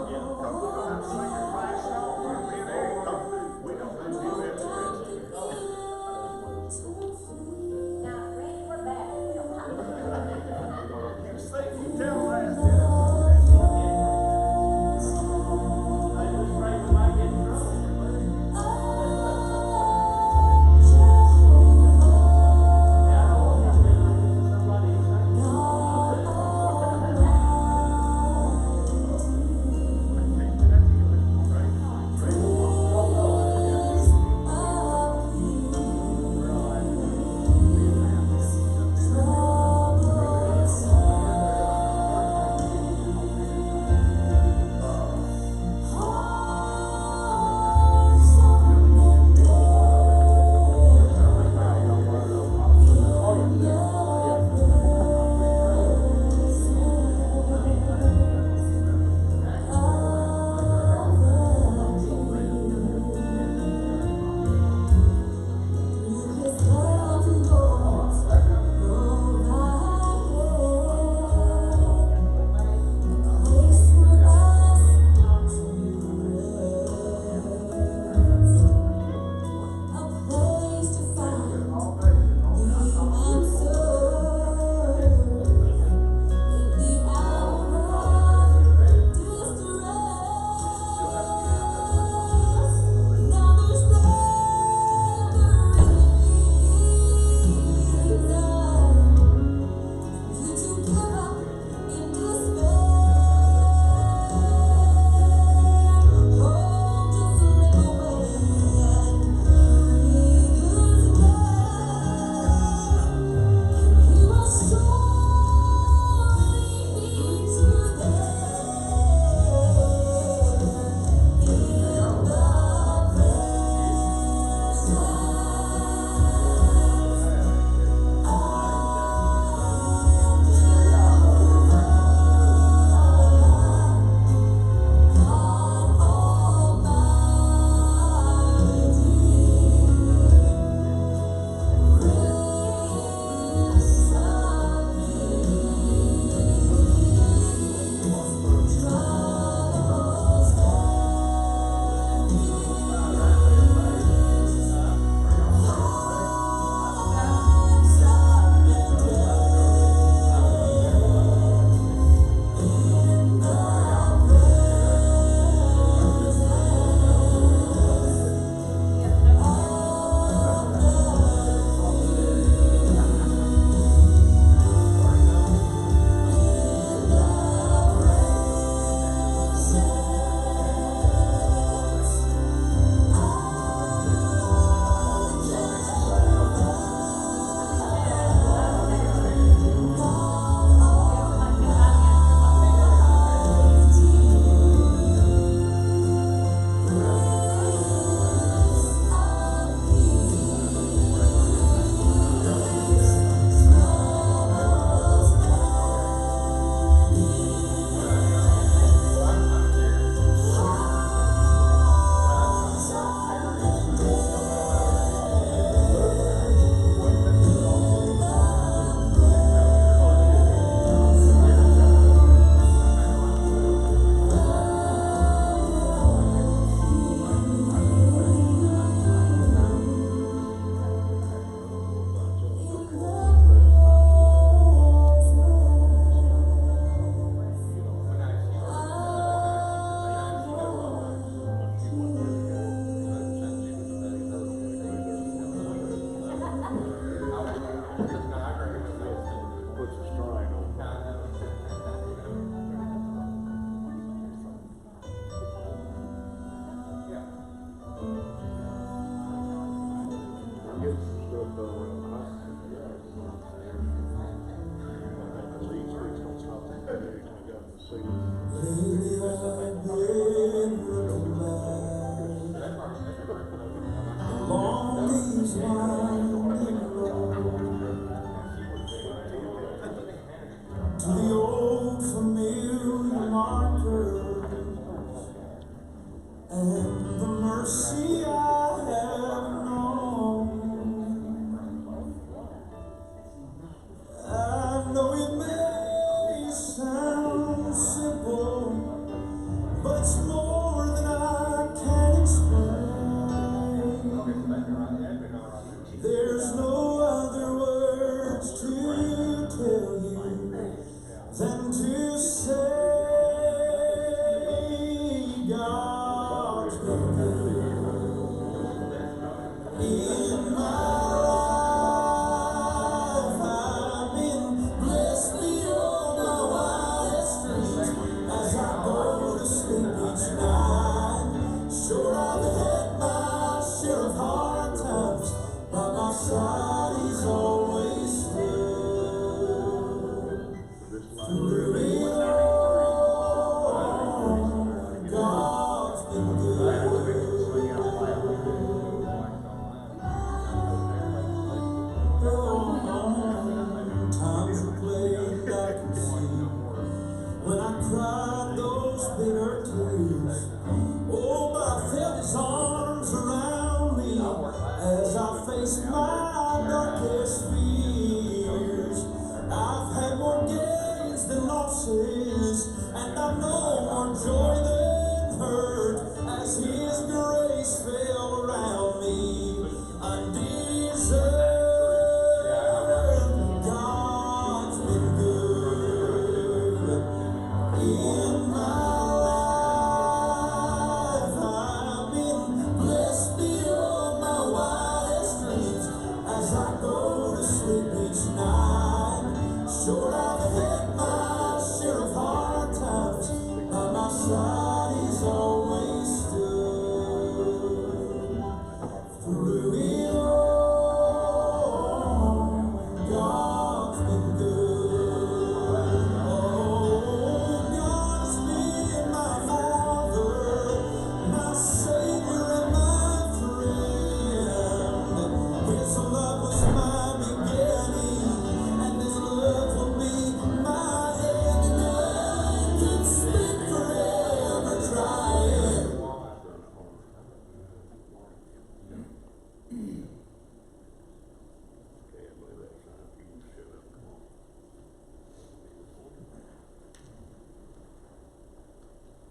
Yeah.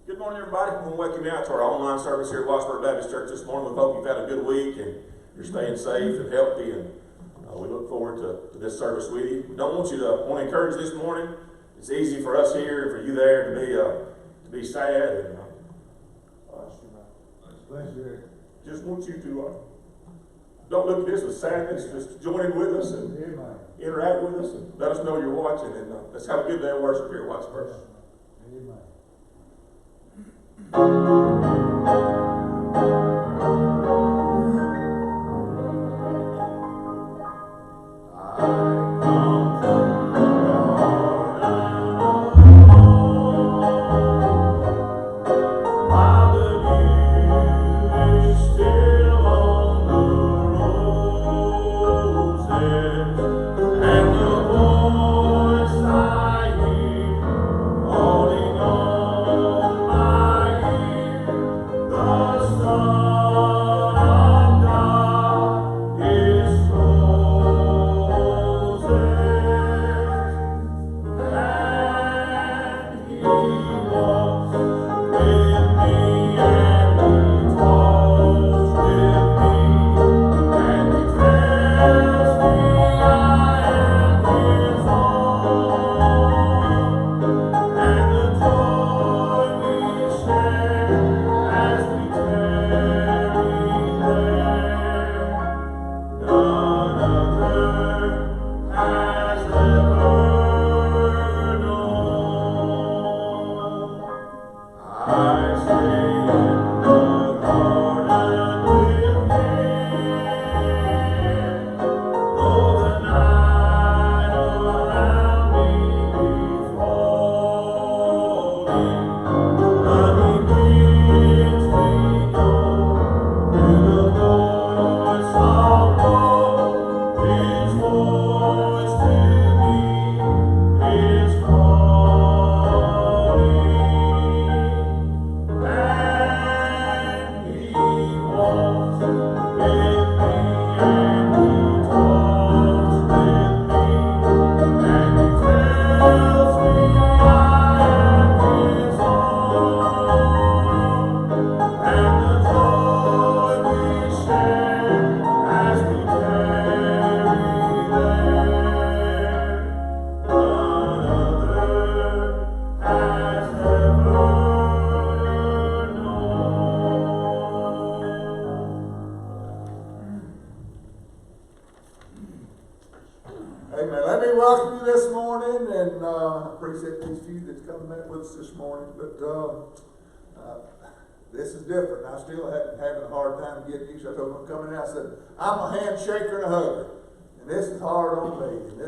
Good morning, everybody. I want to welcome you out to our online service here at Whitesboro Baptist Church this morning. We hope you've had a good week and you're staying safe and healthy, and we look forward to this service with you. We don't want you to want to encourage this morning. It's easy for us here and for you there to be sad, and just want you to don't look at this with sadness. Just join in with us and interact with us and let us know you're watching, and let's have a good day of worship here at Whitesboro. Amen. Holding on my come and met with us this morning, but this is different. I still having a hard time getting used to it. I told them coming in, I said, I'm a handshaker and a hugger. And this is hard on me. And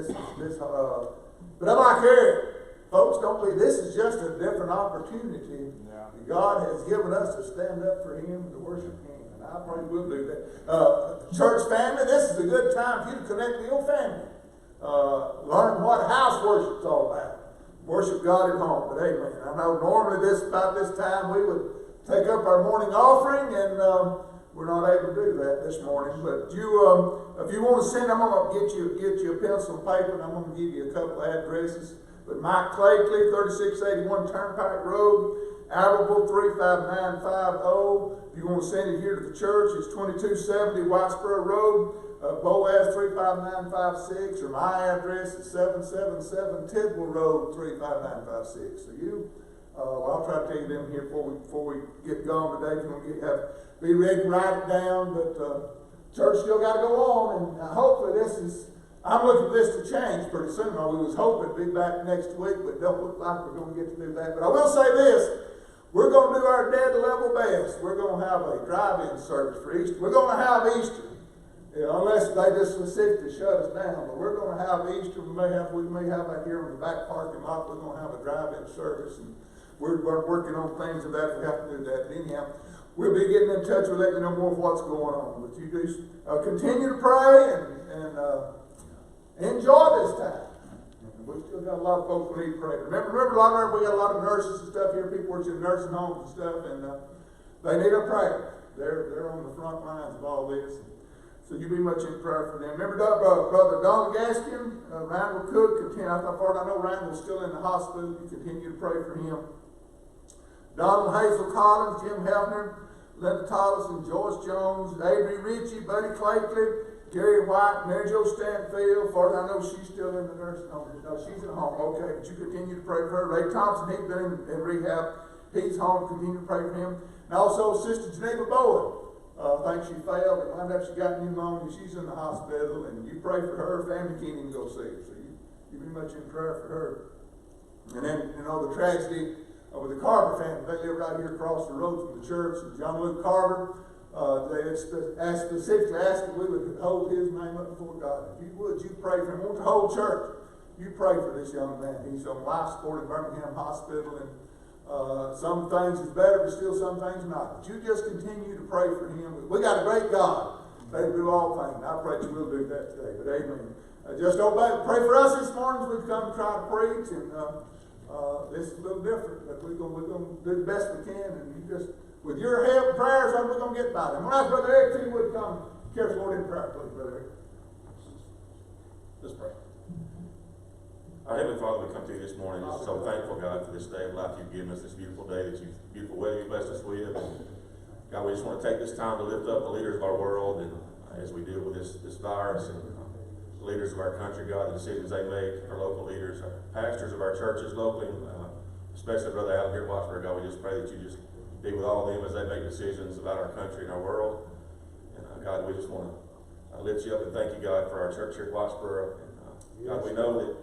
but I'm like Eric. Folks, don't be, this is just a different opportunity that God has given us to stand up for Him and to worship Him. And I pray we'll do that. Church family, this is a good time for you to connect with your family. Learn what house worship is all about. Worship God at home. But amen. I know normally about this time we would take up our morning offering, and we're not able to do that this morning. But if you want to send, I'm going to get you a pencil and paper, and I'm going to give you a couple of addresses. But Mike Claycliffe, 3681 Turnpike Road, Albertville 35950. If you want to send it here to the church, it's 2270 Whitesboro Road, Boaz 35956, or my address is 777 Tidwell Road 35956. So I'll try to tell you them here before we get going today. If you want to be ready to write it down, but church still got to go on, and hopefully I'm looking for this to change pretty soon. We was hoping to be back next week, but don't look like we're going to get to do that. But I will say this, we're going to do our dead level best. We're going to have a drive-in service for Easter. We're going to have Easter, unless they just specifically shut us down. But we're going to have Easter. We may have out here in the back parking lot. We're going to have a drive-in service, and we're working on things of that. We have to do that. But anyhow, we'll be getting in touch with letting you know more of what's going on. But you do continue to pray and enjoy this time. We've still got a lot of folks who need prayer. Remember, we got a lot of nurses and stuff here. People working in nursing homes and stuff, and they need our prayer. They're on the front lines of all this. So you be much in prayer for them. Remember, Brother Donald Gaskin, Randall Cook. As far as I know, Randall's still in the hospital. You continue to pray for him. Donald Hazel Collins, Jim Hefner, Linda Tolleson, Joyce Jones, Avery Ritchie, Buddy Claycliffe, Gary White, Mary Jo Stanfield. As far as I know, she's still in the nursing home. No, she's at home. Okay, but you continue to pray for her. Ray Thompson, he's been in rehab. He's home. Continue to pray for him. And also, Sister Geneva Bowen. I think she failed. It wound up she got pneumonia. She's in the hospital, and you pray for her. Family can't even go see her. So you be much in prayer for her. And then, the tragedy with the Carver family. They live right here across the road from the church. And John Luke Carver. They had specifically asked that we would hold his name up before God. If you would, you pray for him. I want the whole church. You pray for this young man. He's on life support in Birmingham Hospital, and some things is better, but still some things are not. But you just continue to pray for him. We got a great God. They do all things. I pray you will do that today. But amen. Just obey. Pray for us this morning as we've come to try to preach, and this is a little different, but we're going to do the best we can, and you just. With your help and prayers, we're going to get by them. I'm going to ask Brother Eric if he would come carry the Lord in prayer, please, Brother Eric. Let's pray. Our Heavenly Father, we come to you this morning just so thankful, God, for this day of life you've given us, this beautiful day, beautiful weather you blessed us with. And God, we just want to take this time to lift up the leaders of our world, and as we deal with this virus, and the leaders of our country, God, the decisions they make, our local leaders, our pastors of our churches locally, especially Brother Al here at Whitesboro, God, we just pray that you just be with all of them as they make decisions about our country and our world. And God, we just want to lift you up and thank you, God, for our church here at Whitesboro. And God, we know that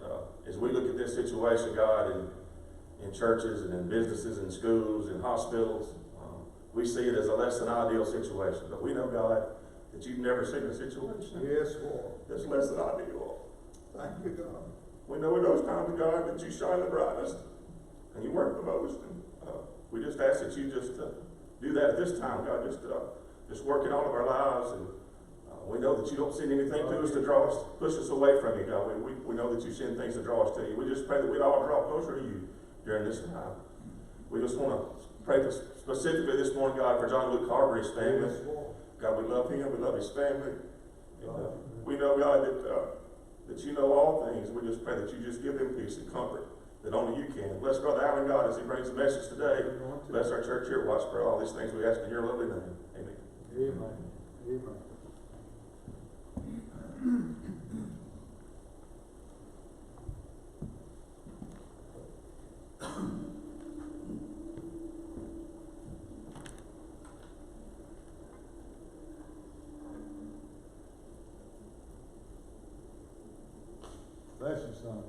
as we look at this situation, God, in churches and in businesses and schools and hospitals, we see it as a less than ideal situation. But we know, God, that you've never seen a situation that's less than ideal. Thank you, God. We know in those times, God, that you shine the brightest and you work the most. And we just ask that you just do that at this time, God. Just work in all of our lives, and we know that you don't send anything to us to push us away from you, God. We know that you send things to draw us to you. We just pray that we'd all draw closer to you during this time. We just want to pray specifically this morning, God, for John Luke Carver and his family. God, we love him. We love his family. And, we know, God, that you know all things. We just pray that you just give them peace and comfort that only you can. Bless Brother Allen, God, as he brings the message today. Bless our church here at Whitesboro. All these things we ask in your lovely name. Amen. Amen. Amen. Bless you, son.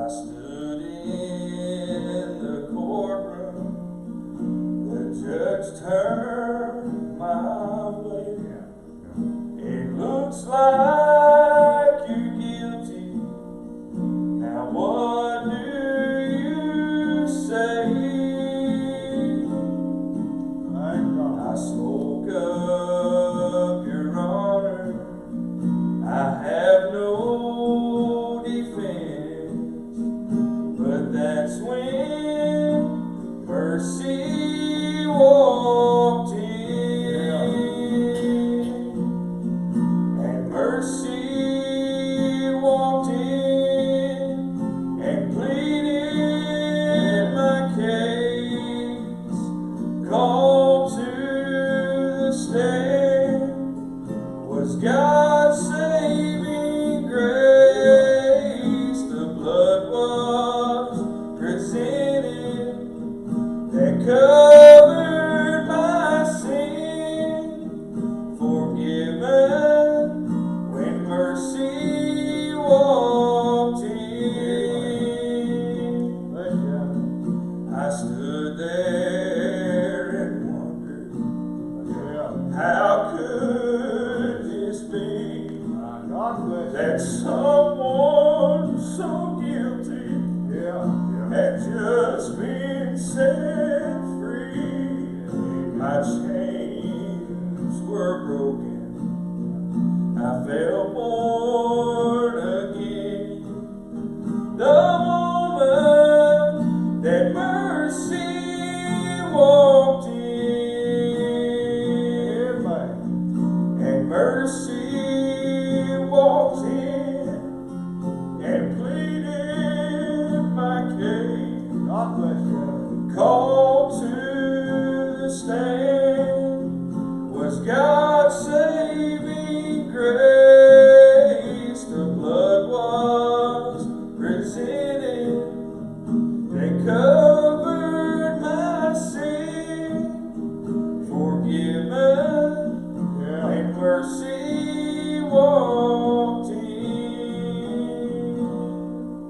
I stood in the courtroom, the judge turned my way. It looks like you're guilty. Now what do you say? I spoke up, Your Honor. I have no defense, but that's when mercy walked in, and mercy walked in and pleaded my case, called to the stand. Was God's saving grace. The blood was presented that covered my sin, forgiven when mercy walked in. I stood there and wondered, how could this be? That someone so guilty had just been set free. My chains were broken, I felt born again. The moment that mercy walked in, and mercy walked in and pleaded my case, called to the stand. Was God's saving grace. The blood was presented that covered my sin, forgiven when mercy walked in.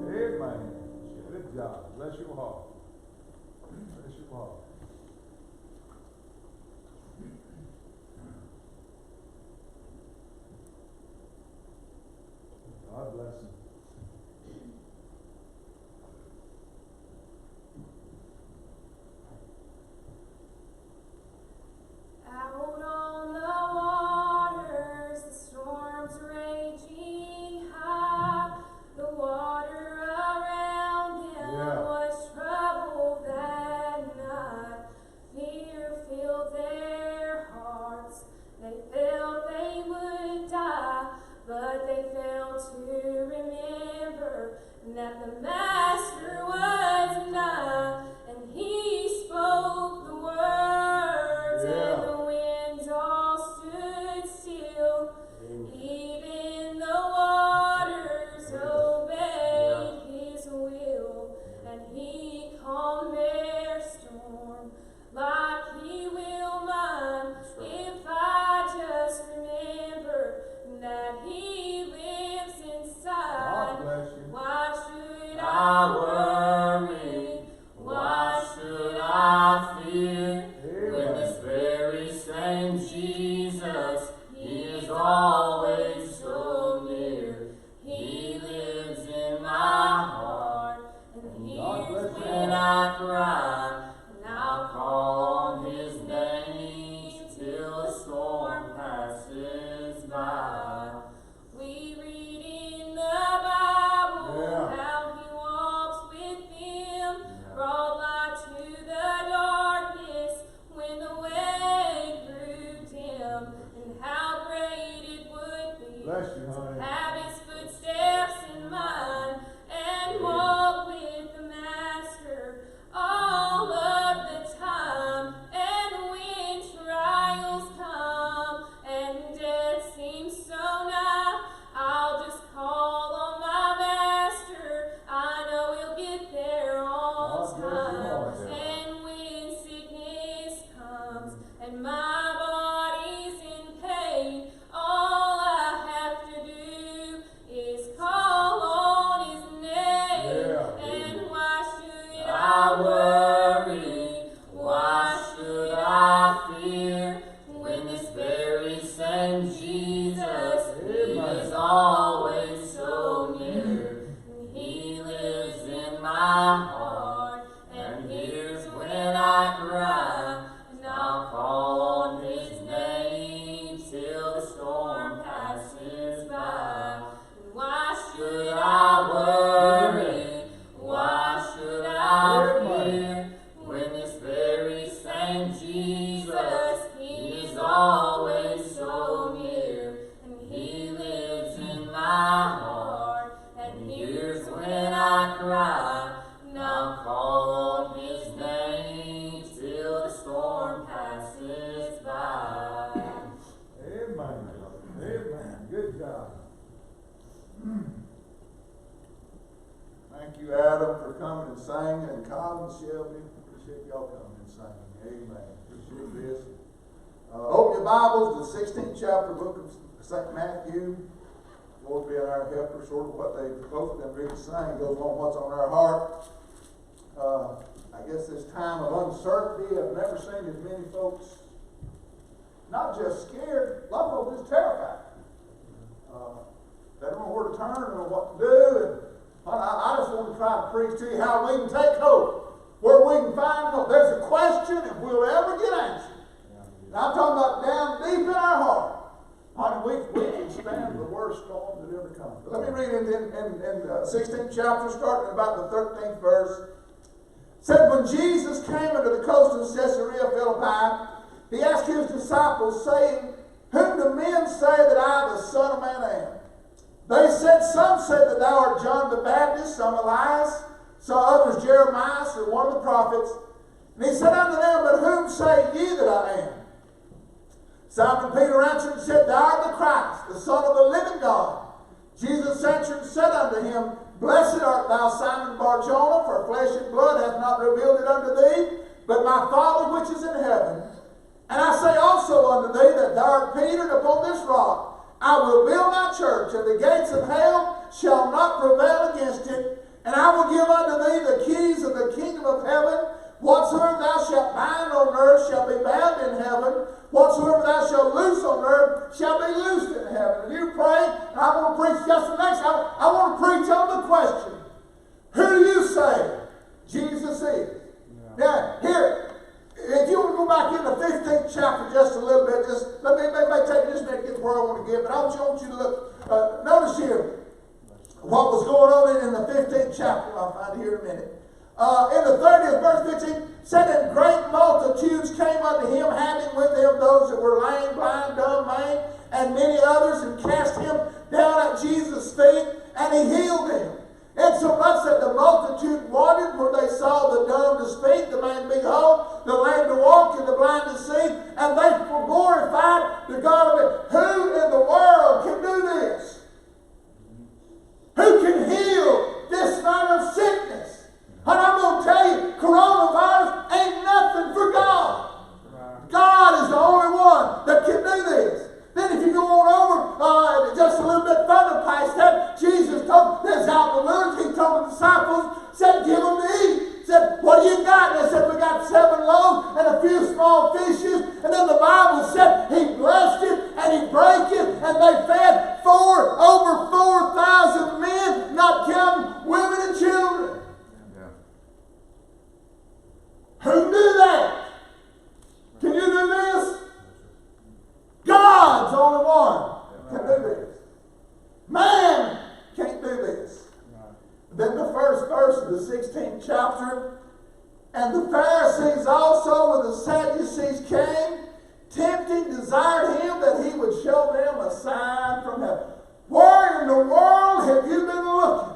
Amen. Good job. Bless your heart. Bless your heart. God bless him. Out on the waters, the storms raging high, the water around them was troubled that night. Fear filled their hearts, they felt they would die, but they failed to remember that the Master was nigh, and he spoke the words, and the winds all stood still. Even the waters obeyed his will, and he calmed their storm like he will mine. If I just remember that he lives inside, why should I you, Adam, for coming and singing, and Colin, Shelby, appreciate y'all coming and singing. Amen. Appreciate this. Open your Bibles to the 16th chapter, book of St. Matthew. Lord being our helper, sort of what they both of them really sang goes on what's on our heart. I guess this time of uncertainty, I've never seen as many folks not just scared, a lot of folks just terrified. They don't know where to turn or what to do. And I just want to try to preach to you how we can take hope, where we can find hope. There's a question if we'll ever get answered. And I'm talking about down deep in our heart. Honey, we can stand the worst storm that ever comes. But let me read it in the 16th chapter, starting about the 13th verse. It said, when Jesus came into the coast of Caesarea Philippi, he asked his disciples, saying, whom do men say that I, the Son of Man, am? They said, some said that thou art John the Baptist, some Elias, some others Jeremiah, or one of the prophets. And he said unto them, but whom say ye that I am? Simon Peter answered and said, thou art the Christ, the Son of the living God. Jesus answered and said unto him, blessed art thou, Simon Bar-Jonah, for flesh and blood hath not revealed it unto thee, but my Father which is in heaven. And I say also unto thee that thou art Peter, and upon this rock I will build my church, and the gates of hell shall not prevail against it. And I will give unto thee the keys of the kingdom of heaven. Whatsoever thou shalt bind on earth shall be bound in heaven. Whatsoever thou shalt loose on earth shall be loosed in heaven. And you pray, and I want to preach just the next. I want to preach on the question, who do you say Jesus is? Yeah. Now, here, if you want to go back in the 15th chapter just a little bit, just let me take just a minute to get to where I want to get, but I want you to look. Notice here what was going on in the 15th chapter. I'll find it here in a minute. In the 30th verse 15, said that great multitudes came unto him, having with them those that were lame, blind, dumb, maimed, and many others, and cast him down at Jesus' feet, and he healed them. And so much that the multitude wondered, for they saw the dumb to speak, the man to behold, the lame to walk, and the blind to see, and they glorified the God of it. Who in the world can do this? Who can heal this manner of sickness? And I'm going to tell you, coronavirus ain't nothing for God. God is the only one that can do this. Then if you go on over just a little bit further past that, Jesus told this out in the wilderness, he told the disciples, said, give them to eat. Said, what do you got? And they said, we got 7 loaves and a few small fishes. And then the Bible said he blessed it and he broke it, and they fed over 4,000 men, not counting women and children. Who knew that? Can you do this? God's the only one can do this. Man can't do this. Then the first verse of the 16th chapter, and the Pharisees also with the Sadducees came, tempting, desired him that he would show them a sign from heaven. Where in the world have you been looking?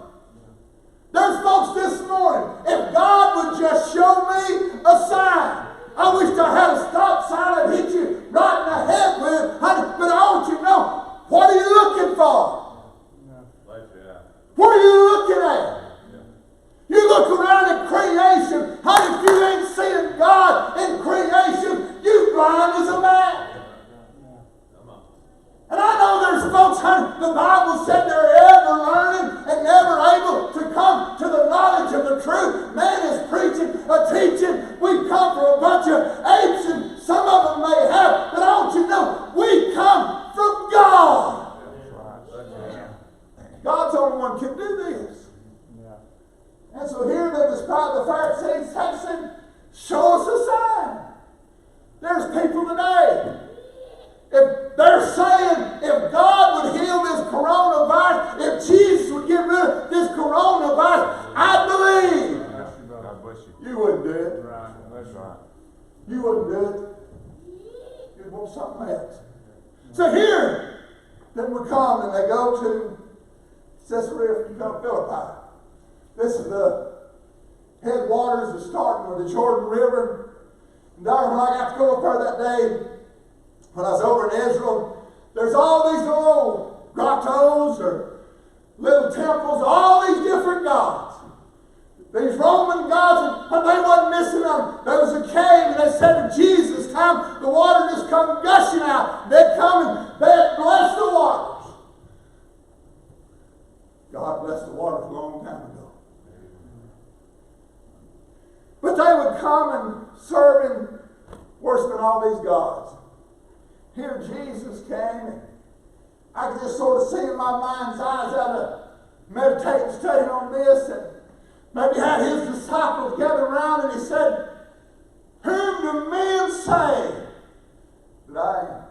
There's folks this morning, if God would just show me a sign. I wish I had a stop sign and hit you right in the head with it, honey, but I want you to know, what are you looking for? What are you looking at? You look around at creation, honey, if you ain't seeing God in creation, you blind as a man. And I know there's folks, honey, the Bible said they're ever learning and never able to come to the knowledge of the truth. Man is preaching, teaching. We come from a bunch of apes, and some of them may have, but I want you to know, we come from God. God's the only one can do this. And so here the Pharisees have said, show us a sign. There's people today, if they're saying if God would heal this coronavirus, if Jesus would get rid of this coronavirus, I believe. God bless you. You wouldn't do it. Right. That's right. You wouldn't do it. You'd want something else. So here, then we come and they go to Caesarea Philippi. This is the headwaters of starting with the Jordan River. And darling, when I got to go up there that day, when I was over in Israel, there's all these little grottos or little temples, all these different gods. Roman gods, and they wasn't missing them. There was a cave, and they said in Jesus' time, the water just come gushing out. They'd come and they'd bless the waters. God blessed the waters a long time ago. But they would come and serve and worship all these gods. Here Jesus came, and I could just sort of see in my mind's eyes out of meditating, studying on this, and maybe had his disciples gather around, and he said, "Whom do men say that I am?"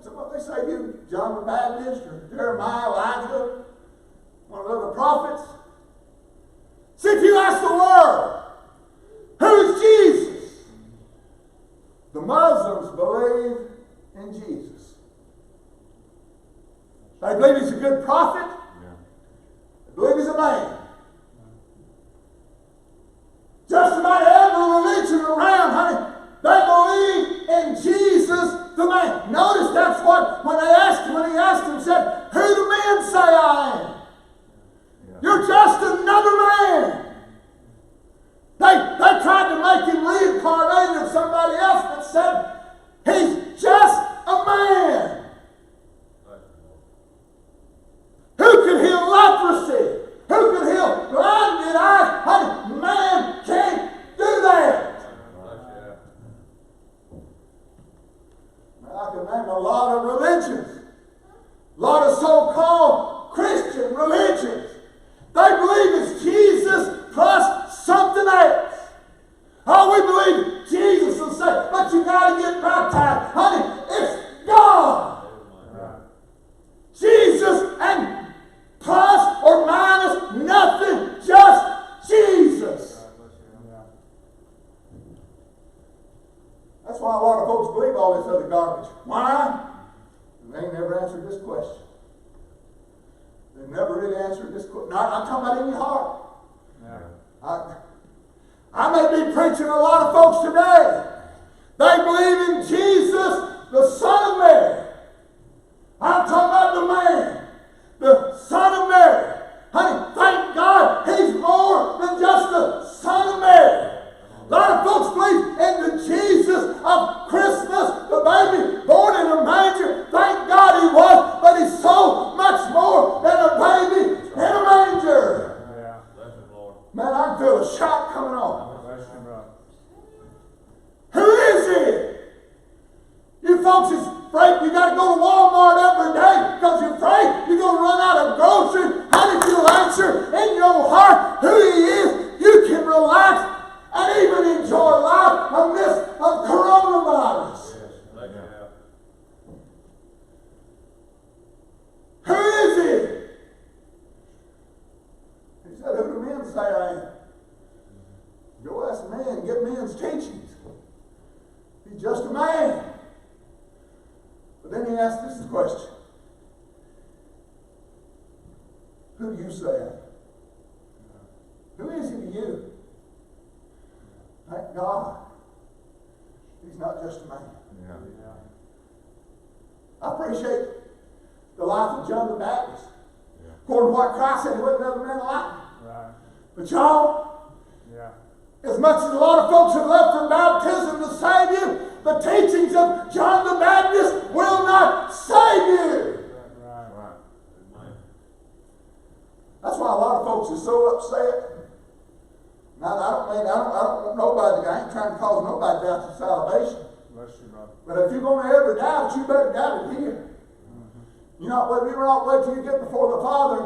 So what they say, you, John the Baptist, or Jeremiah, Elijah, one of the other prophets. See, if you ask the world, who is Jesus? The Muslims believe in Jesus. They believe he's a good prophet. They believe he's a man. Just about every religion around, honey, they believe in Jesus the man. Notice that's what, when he asked him, said, "Who do men say I am?" You're just another man. They tried to make him reincarnated of somebody else, but said, he's just a man. Who can heal leprosy? Who can heal blinded eyes? Honey, man can't do that. I can name a lot of religions, a lot of so-called Christian religions. They believe it's Jesus plus something else. Oh, we believe Jesus will say, but you got to get baptized. Honey, it's God. Jesus and plus or minus nothing, just Jesus. That's why a lot of folks believe all this other garbage. Why? They ain't never answered this question. They've never really answered this question. I'm talking about in your heart. I may be preaching to a lot of folks today. They believe in Jesus, the Son of Mary. I'm talking about the man, the Son of Mary. Honey, thank God he's more than just the Son of Mary. A lot of folks believe in the Jesus of Christmas, the baby born in a manger. Thank God he was, but he's so much more than a baby in a manger. Man, I can feel a shock coming on. Who is he? You folks is afraid you got to go to Walmart every day because you're afraid you're going to run out of groceries. How did you answer in your heart who he is? You can relax and even enjoy life amidst of coronavirus. Who is he? He said, "Who do men say I am?" Go ask men, get men's teachings. He's just a man. But then he asked this question: who do you say I am? Who is he to you? Thank God he's not just a man. I appreciate the life of John the Baptist. According to what Christ said, he wasn't another man alive. But y'all, as much as a lot of folks would love for baptism to save you, the teachings of John the Baptist will not save you. That's why a lot of folks are so upset. Now, I don't want nobody, I ain't trying to cause nobody doubt to salvation. But if you're going to ever doubt, you better doubt it here. You know, you not wait till you get before the Father,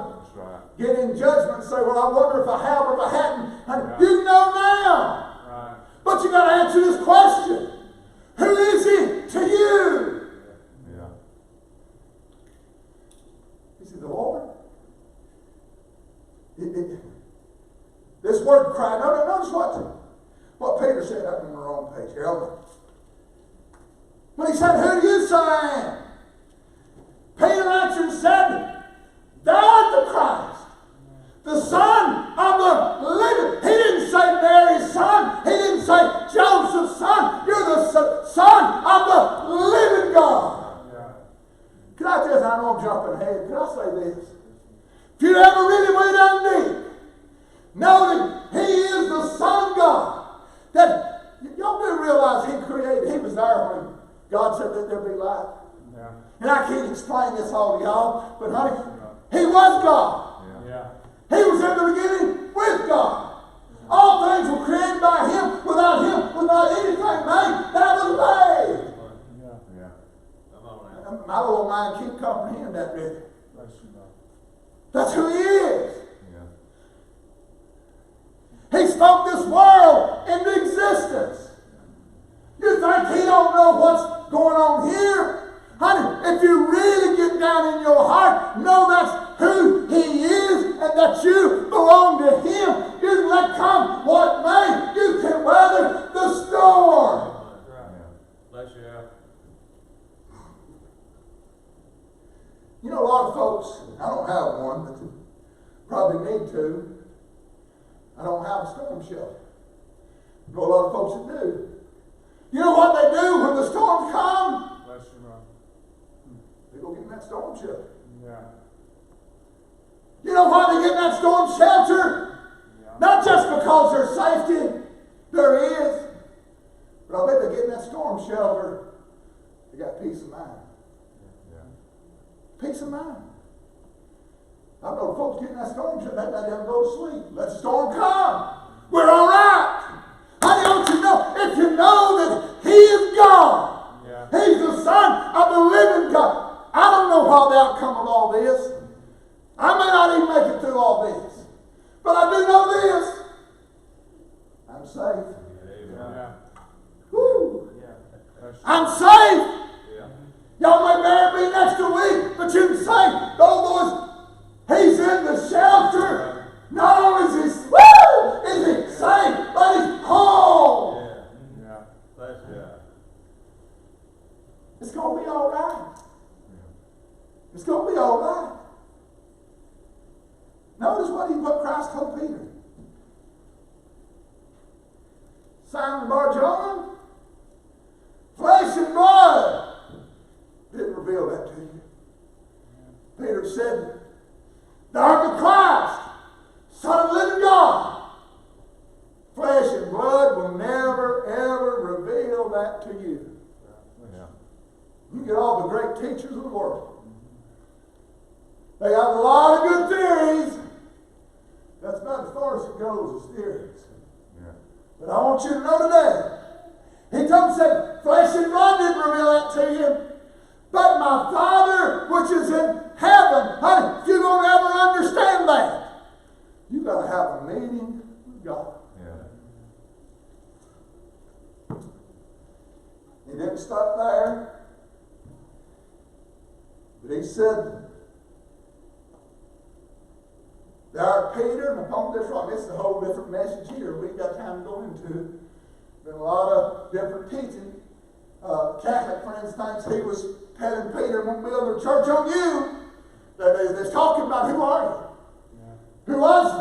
get in judgment and say, well, I wonder if I have or if I hadn't. You know now. But you got to answer this question. Who is he to you? Is he the Lord? This word cry. Notice what Peter said up on the wrong page here. When he said, who do you say I am? Peter answered and said, thou art the Christ, the Son of the living. He didn't say Mary's son. He didn't say Joseph's son. You're the Son of the living God. Can I just, I know I'm jumping ahead. Can I say this? If you ever really went down deep, Knowing He is the Son of God. That y'all do realize He created, He was there when God said that there be light. Yeah. And I can't explain this all to y'all, but honey, He was God. Yeah. He was in the beginning with God. All things were created by Him. Without anything made that was made. Yeah. My little mind can't comprehend that, really. Bless you, God. That's who He is. Yeah. He spoke this world into existence. You think He don't know what's going on here? Honey, if you really get down in your heart, know that's who He is and that you belong to Him. You can let come what may. You can weather the storm. Bless you. You know, a lot of folks, I don't have one, but you probably need to. I don't have a storm shelter. I know a lot of folks that do. You know what they do when the storms come? Bless you, Ron. They go get in that storm shelter. Yeah. You know why they get in that storm shelter? Yeah. Not just because there's safety. There is. But I bet they get in that storm shelter. They got peace of mind. Yeah. Peace of mind. I know folks get in that storm shelter. They let them go to sleep. Let the storm come. We're all right. Honey, don't you know? If you know that He is God. Yeah. He's the Son of the living God. I don't know what the outcome of all this. I may not even make it through all this. But I do know this. I'm safe. Yeah. Woo. Yeah. I'm safe. Yeah. Y'all may bury me next week, but you can say, oh boys, He's in the shelter. Not only is He, is He safe, but He's home. Yeah. Bless you. It's going to be all right. It's going to be all right. Notice what Christ told Peter. Simon Bar-Jonah, flesh and blood didn't reveal that to you. Peter said, thou art the Christ, Son of the living God. Flesh and blood will never, ever reveal that to you. Yeah. You get all the great teachers of the world. They have a lot of good theories. That's about as far as it goes as theories. Yeah. But I want you to know today, He said, flesh and blood didn't reveal that to you, but my Father which is in heaven. Honey, if you're going to ever understand that, you've got to have a meeting with God. Yeah. He didn't stop there, but He said, thou art Peter, and upon this rock. This is a whole different message here. We ain't got time to go into it. Been a lot of different teaching. Catholic friends thinks he was telling Peter, "Won't build a church on you." They're talking about who are you? Yeah. Who was he?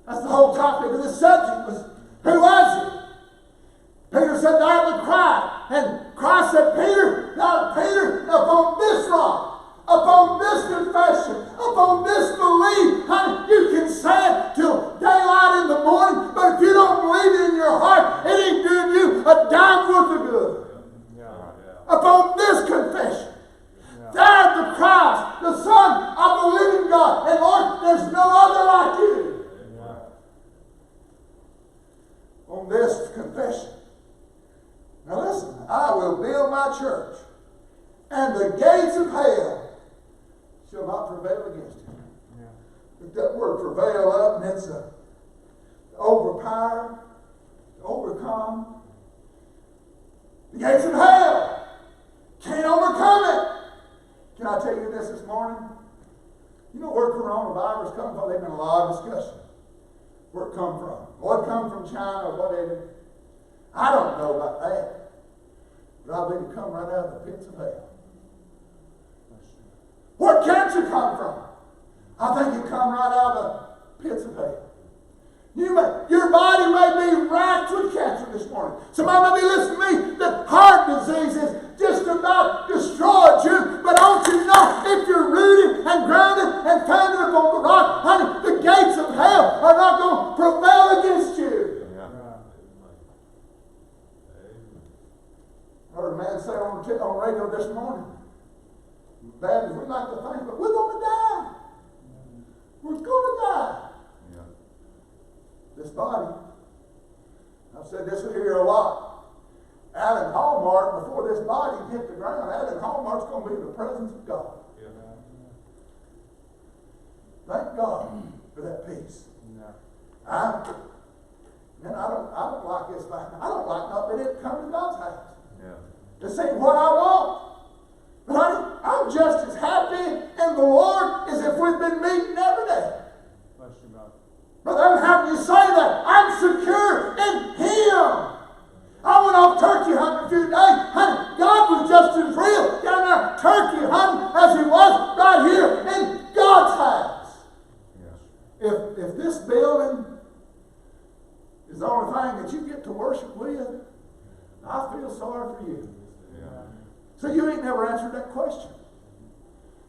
That's the whole topic of this subject was who was he? Peter said, "Thou art the Christ," and Christ said, "Peter, thou art Peter, upon this rock." Upon this confession, upon this belief, honey, you can say it till daylight in the morning, but if you don't believe it in your heart, it ain't doing you a dime worth of good. Yeah. Upon this confession, Yeah. thou art the Christ, the Son of the living God, and Lord, there's no other like you. Yeah. On this confession. Now listen, I will build my church, and the gates of hell shall not prevail against it. Yeah. Look that word prevail up, and it's to overpower, to overcome. The gates of hell can't overcome it. Can I tell you this morning? You know where coronavirus comes from? There's been a lot of discussion. Where it come from? What come from China or whatever? I don't know about that. But I believe it come right out of the pits of hell. Where cancer come from? I think it come right out of the pits of hell. Your body may be racked with cancer this morning. Somebody may be listening to me that heart disease has just about destroyed you. But I want you to know, if you're rooted and grounded and founded upon the rock, honey, the gates of hell are not going body. I've said this here a lot. Alan Hallmark, before this body hit the ground, Alan Hallmark's going to be in the presence of God. Yeah. Thank God for that peace. Yeah. Man, I don't like this thing. I don't like not being able to come to God's house. Yeah. This ain't what I want. But honey, I'm just as happy in the Lord as if we've been meeting every day. Bless you, God. Brother, I'm having you say that. I'm secure in Him. I went off turkey hunting a few days. Honey, God was just as real down there turkey hunting as He was right here in God's house. Yes. If this building is the only thing that you get to worship with, I feel sorry for you. Yeah. So you ain't never answered that question.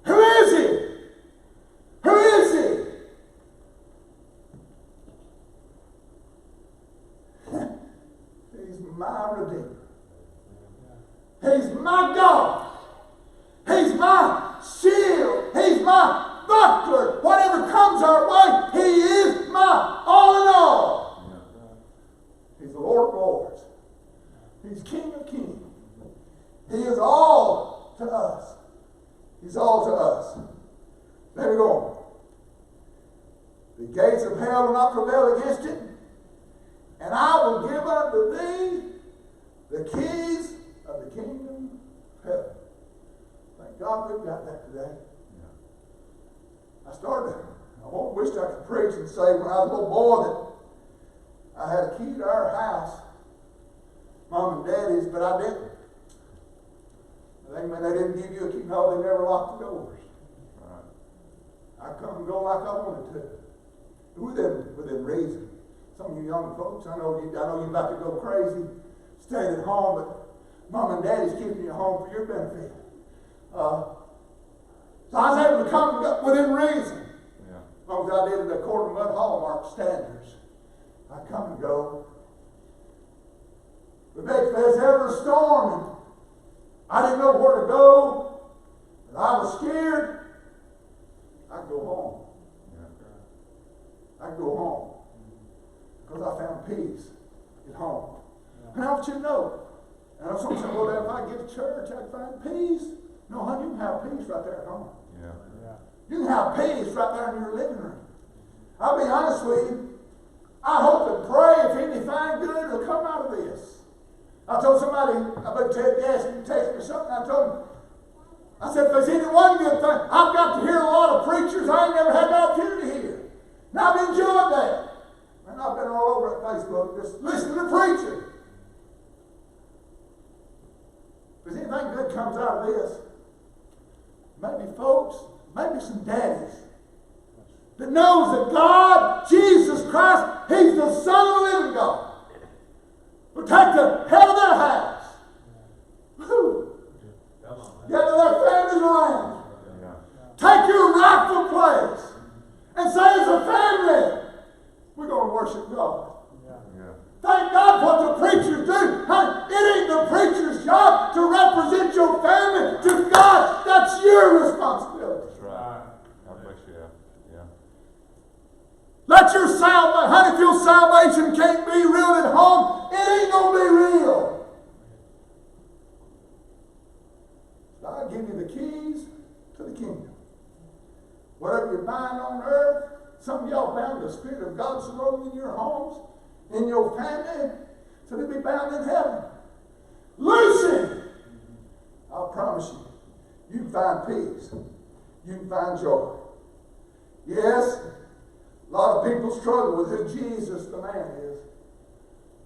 Who is He? Who is He? He's my Redeemer. He's my God. He's my shield. He's my buckler. Whatever comes our way, He is my all in all. Yeah. He's the Lord of Lords. He's King of Kings. He is all to us. He's all to us. Let me go on. The gates of hell will not prevail against it. And I will give unto thee the keys of the kingdom of heaven. Thank God we've got that today. Yeah. I wished I could preach and say when I was a little boy that I had a key to our house, Mom and Daddy's, but I didn't. They didn't give you a key. No, they never locked the doors. Right. I come and go like I wanted to. Within reason. Some of you young folks, I know you're about to go crazy, staying at home, but Mom and Daddy's keeping you home for your benefit. So I was able to come and go within reason. Yeah. As long as I did it according to Mud Hallmark standards. I come and go. But if there's ever a storm and I didn't know where to go, and I was scared, I'd go home. Yeah. I'd go home. Because I found peace at home. And I want you to know. And I was going to say, well, if I get to church, I can find peace. No, honey, you can have peace right there at home. Yeah. Yeah. You can have peace right there in your living room. I'll be honest with you. I hope and pray if anything good will come out of this. I told somebody, I bet Ted asked me to text me something. I told him, I said, if there's any one good thing, I've got to hear a lot of preachers I ain't never had the opportunity to hear. And I've enjoyed that. And I've been all over at Facebook just listening to preaching. If anything good comes out of this, maybe folks, maybe some daddies that knows that God, Jesus Christ, He's the Son of the living God, will take the head of their house. Woo. Gather their families around. Yeah. Take your rightful place and say as a family, we're going to worship God. Yeah. Thank God what the preachers do. Honey, it ain't the preacher's job to represent your family to God. That's your responsibility. That's right. God bless you. Yeah. Let your salvation, honey, if your salvation can't be real at home, it ain't going to be real. So I give you the keys to the kingdom. Whatever you bind on earth, some of y'all bound the Spirit of God so long in your homes, in your family, so they'll be bound in heaven. Loosen! I'll promise you, you can find peace. You can find joy. Yes, a lot of people struggle with who Jesus the man is.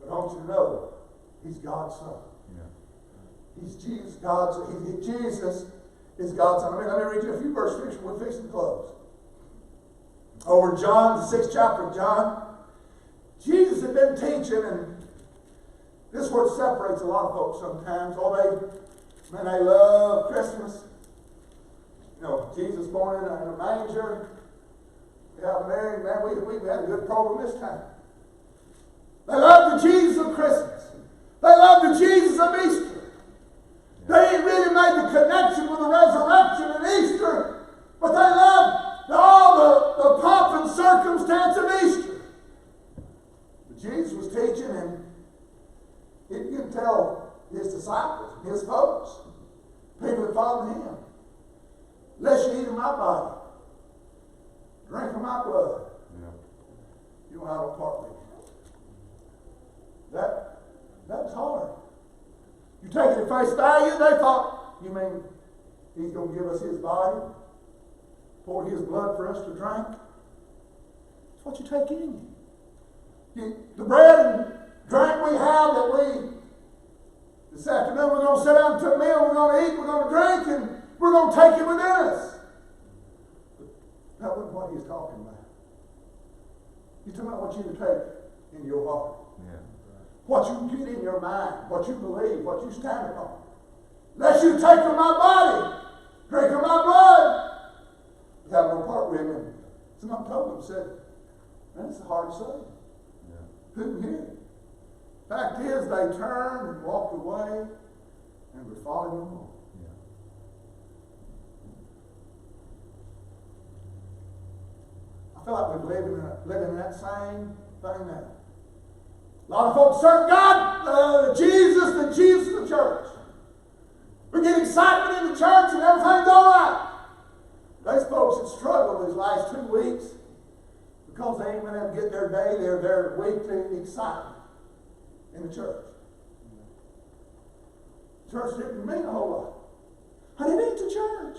But I want you to know, He's God's Son. Yeah. He's Jesus, Jesus is God's Son. Let me read you a few verses. We're fixing to close. Over in John, the 6th chapter of John, Jesus had been teaching, and this word separates a lot of folks sometimes. They love Christmas. You know, Jesus born in a manger. Yeah, Mary, man, we had a good program this time. They love the Jesus of Christmas. They love the Jesus of Easter. They ain't really made the connection with the resurrection and Easter, but they love all the pomp and circumstance of Easter. disciples, his folks, people that followed him. Lest you eat of my body, drink of my blood, Yeah. you won't have a part with me. That was hard. You take it at face value, they thought, you mean he's going to give us his body, pour his blood for us to drink? That's what you take in you. The bread and drink we have that this afternoon we're going to sit down to a meal, we're going to eat, we're going to drink, and we're going to take it within us. But that wasn't what he was talking about. He's talking about what you take in your heart. Yeah. What you get in your mind, what you believe, what you stand upon. Lest you take of my body, drink of my blood, you have no part with him. Someone told him, said, man, it's hard to say. Yeah. Couldn't hear it. Fact is, they turned and walked away and were following no more. Yeah. I feel like we're living in that same thing now. A lot of folks serve God, Jesus, the Jesus of the church. We get excitement in the church and everything's all right. Those folks have struggled these last 2 weeks because they ain't been able to get their day, their weekly excitement in the church. Church didn't mean a whole lot. I didn't eat the church.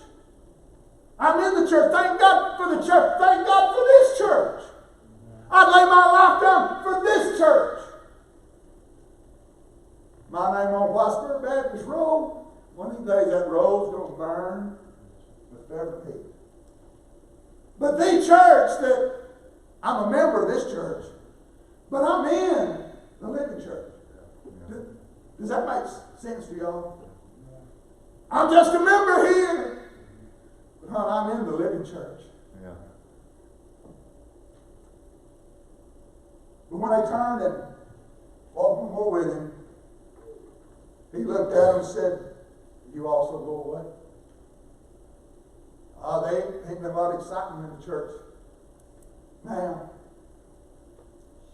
I'm in the church. Thank God for the church. Thank God for this church. I'd lay my life down for this church. My name on Whitesboro Baptist Road. One of these days that road's going to burn with every heat. But the church that I'm a member of this church, but I'm in the living church. Does that make sense to y'all? I'm just a member here, but I'm in the living church. Yeah. But when they turned and walked more with him, he looked at them and said, you also go away. They ain't been a lot of excitement in the church. Now,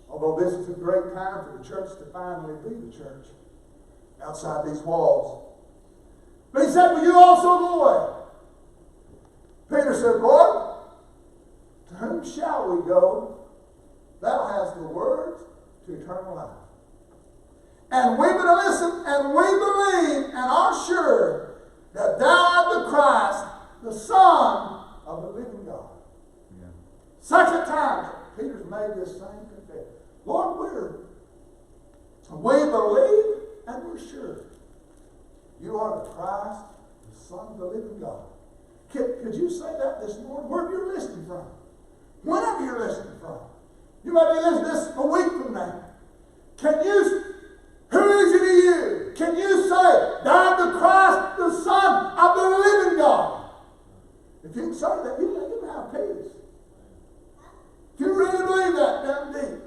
although this is a great time for the church to finally be the church outside these walls. But he said, will you also go away? Peter said, Lord, to whom shall we go? Thou hast the words to eternal life. And we will listen, and we believe and are sure that thou art the Christ, the Son of the living God. Yeah. Second time, Peter's made this same confession. Lord, we believe and we're sure you are the Christ, the Son of the living God. Could you say that this morning? Wherever you're listening from. Whenever you're listening from. You might be listening to this a week from now. Who is it to you? Can you say, thou the Christ, the Son of the living God? If you can say that, you can have peace. If you really believe that down deep,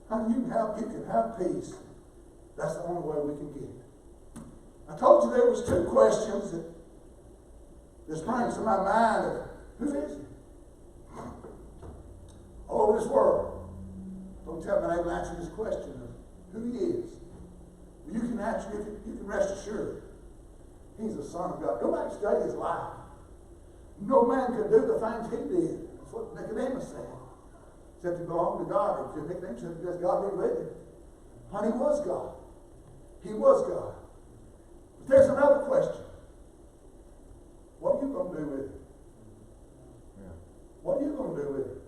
you can have peace. That's the only way we can get it. I told you there was 2 questions that sprang to my mind of who is he? All over this world. Folks haven't been able to answer this question of who he is. You can answer it, you can rest assured. He's the Son of God. Go back and study his life. No man could do the things he did. That's what Nicodemus said. Except he belonged to God. If Nicodemus said, does God be with him? And he was God. He was God. But there's another question. What are you going to do with it? Yeah. What are you going to do with it?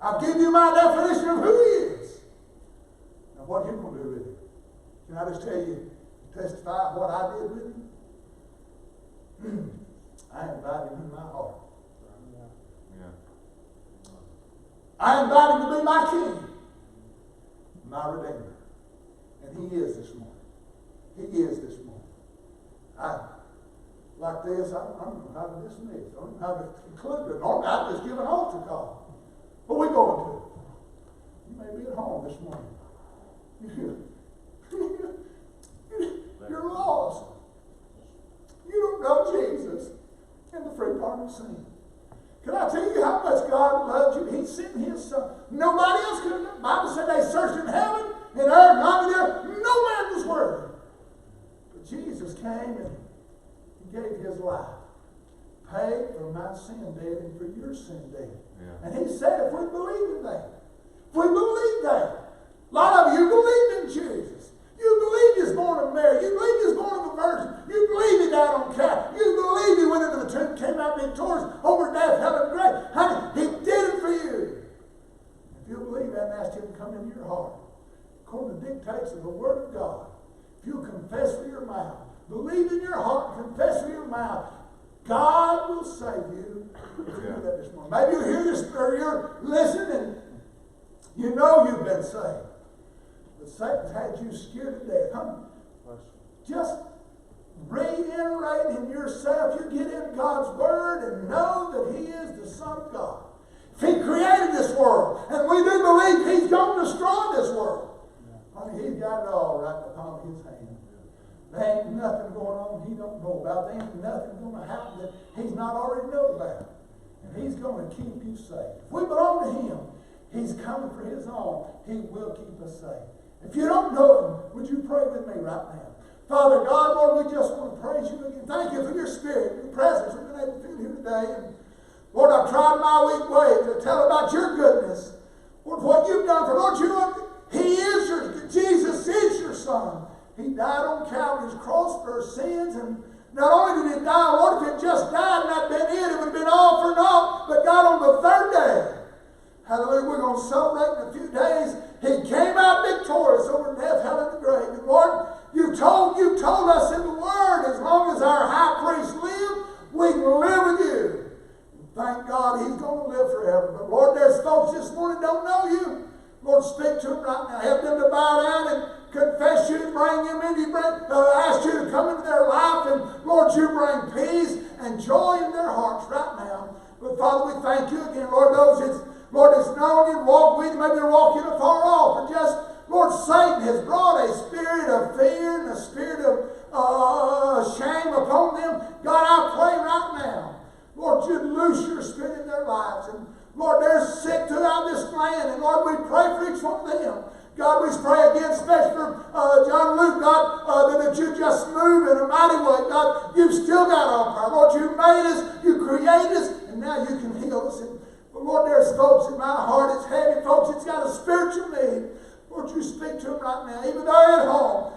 I'll give you my definition of who he is. Now what are you going to do with it? Can I just tell you, testify what I did with him? I invited him in my heart. Yeah. I invited him to be my king, my redeemer. And he is this morning. He is this morning. Like this, I don't know how to dismiss. I don't know how to conclude it. Normally, I just give an altar call. But we're going to. You may be at home this morning. You're lost. You don't know Jesus and the free pardon of sin. Can I tell you how much God loved you? He sent his Son. Nobody else could have done. The Bible said they searched in heaven and earth, not there. No man was worthy. came and he gave his life. Paid for my sin debt and for your sin debt. Yeah. And he said, if we believe in that, if we believe that, a lot of you believe in Jesus. You believe he was born of Mary. You believe he was born of a virgin. You believe he died on Calvary. You believe he went into the tomb, came out victorious over death, hell, and grave. Honey, he did it for you. If you believe that and ask him to come into your heart, according to the dictates of the Word of God, if you confess with your mouth, believe in your heart, and confess with your mouth, God will save you if you do that this morning. Maybe you hear this, or you're listening, and you know you've been saved. But Satan's had you scared to death. Just reiterate in yourself. You get in God's Word and know that He is the Son of God. If He created this world, and we do believe He's going to destroy this world, honey, He's got it all right in the palm of His hand. There ain't nothing going on He don't know about. There ain't nothing going to happen that He's not already known about. And He's going to keep you safe. If we belong to Him, He's coming for His own. He will keep us safe. If you don't know Him, would you pray with me right now? Father God, Lord, we just want to praise You again. Thank You for Your Spirit, Your presence we've been able to feel here today. And Lord, I've tried my weak way to tell about Your goodness. Lord, what You've done for Lord, He is Your, Jesus is Your Son. He died on Calvary's cross for our sins, and not only did He die, Lord, if He had just died and that been it would have been all for naught. But God, on the third day, hallelujah, we're going to celebrate in a few days. He came out victorious over death, hell, and the grave. And Lord, You told us in the Word, as long as our high priest lived, we can live with You. And thank God He's going to live forever. But Lord, there's folks this morning don't know You. Lord, speak to them right now. Help them to bow down and confess You, bring them in. Ask You to come into their life, and Lord, You bring peace and joy in their hearts right now. But Father, we thank You again, Lord, those that's known You, walk with You, maybe they're walking afar off, or just, Lord, Satan has brought a spirit of fear and a spirit of shame upon them. God, I pray right now, Lord, You'd loose Your Spirit in their lives. And Lord, they're sick throughout this land, and Lord, we pray for each one of them. God, we pray again, especially for John Luke, God, that You just move in a mighty way. God, You've still got all power. Lord, You made us, You created us, and now You can heal us. But Lord, there's folks in my heart, it's heavy, folks, it's got a spiritual need. Lord, You speak to them right now. Even though they're at home,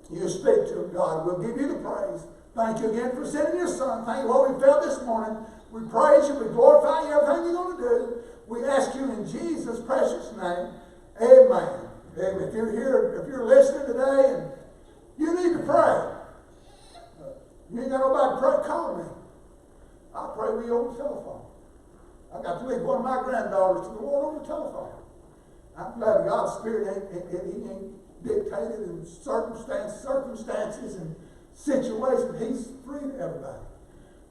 You speak to them, God. We'll give You the praise. Thank You again for sending Your Son. Thank You for what we felt this morning. We praise You. We glorify You, everything You're going to do. We ask You in Jesus' precious name. Amen. Amen. If you're here, if you're listening today and you need to pray, you ain't got nobody to pray, call me. I'll pray with you over the telephone. I got to leave one of my granddaughters to the Lord over the telephone. I'm glad God's Spirit He ain't dictated in circumstances and situations. He's free to everybody.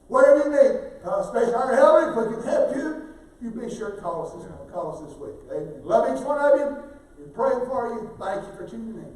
Whatever you need, especially our help, if we can help you, you be sure to call us this week. Amen. Love each one of you. We're praying for you. Thank you for tuning in.